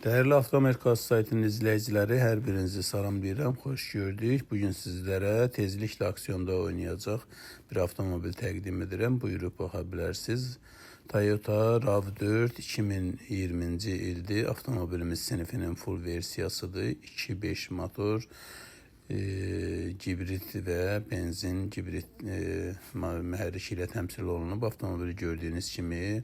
Değerli Avtomerkaz saytının izleyicileri, her birinizi salamlayıram, hoş gördük. Bugün sizlere tezlikle aksiyonda oynayacak bir avtomobil təqdim edirəm. Buyurup baxa bilərsiniz. Toyota RAV4 2020-ci ildir. Avtomobilimiz sinifinin full versiyasıdır. 2.5 motor, gibrit ve benzin gibrit mühərrik ilə təmsil olunub. Avtomobili gördüyünüz kimi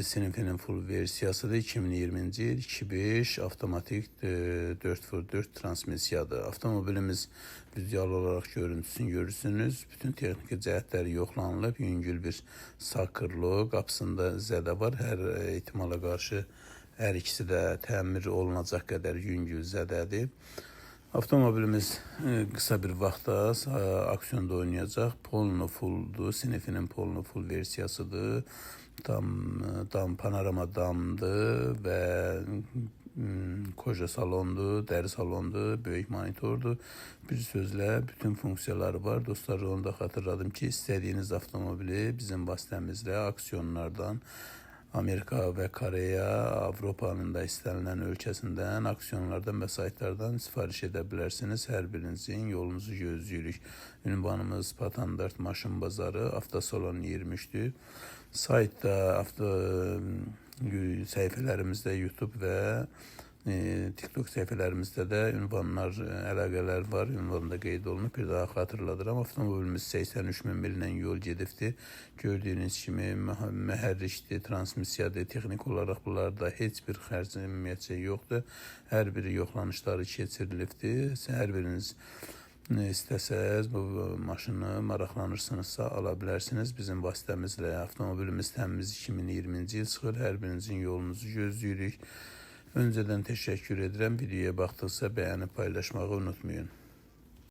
sinifinin full versiyasıdır. 2020-ci il 2.5 avtomatik 4x4 transmisiyadır. Avtomobilimiz vizual olarak görüntüsünü görürsünüz. Bütün texniki cəhətləri yoxlanılıb. Yüngül bir sakırlı, qapısında zədə var. Hər ihtimala qarşı hər ikisi də təmir olunacaq qədər yüngül zədədir. Avtomobilimiz kısa bir vaxtda aksiyonda oynayacaq. Polno fulldur. Sinifinin polno full versiyasıdır. Tam panorama damdır ve koja salondur, deri salondur, böyük monitordur. Bir sözlə bütün funksiyaları var. Dostlar, onu da xatırladım ki, istediğiniz avtomobili bizim vasitəmizlə aksiyonlardan Amerika ve Koreya, Avrupa'nın da istenilen ölkəsindən aksiyonlardan ve saytlardan sifariş edebilirsiniz. Her birinizin yolunuzu gözləyirik. Ünvanımız Patandart Maşın Bazarı, Avtosalon 23'dür. Saytda, sayfələrimizdə, YouTube ve TikTok sayfələrimizdə də ünvanlar, əlaqələr var. Ünvanda qeyd olunub. Bir daha xatırladıram. Avtomobilimiz 83.000 millə yol gedibdir. Gördüyünüz kimi mühərrikdir, transmisiyadır. Texnik olarak bunlarda heç bir xərc ümumiyyətcə yoxdur. Hər biri yoxlanışları keçirilibdir. Hər biriniz istəsəz bu maşını maraqlanırsınızsa ala bilərsiniz. Bizim vasitəmizlə avtomobilimiz təmiz 2020-ci il çıxır. Hər birinizin yolunuzu gözləyirik. Önceden teşekkür ederim. Videoya baxdıqsa beğenip paylaşmayı unutmayın.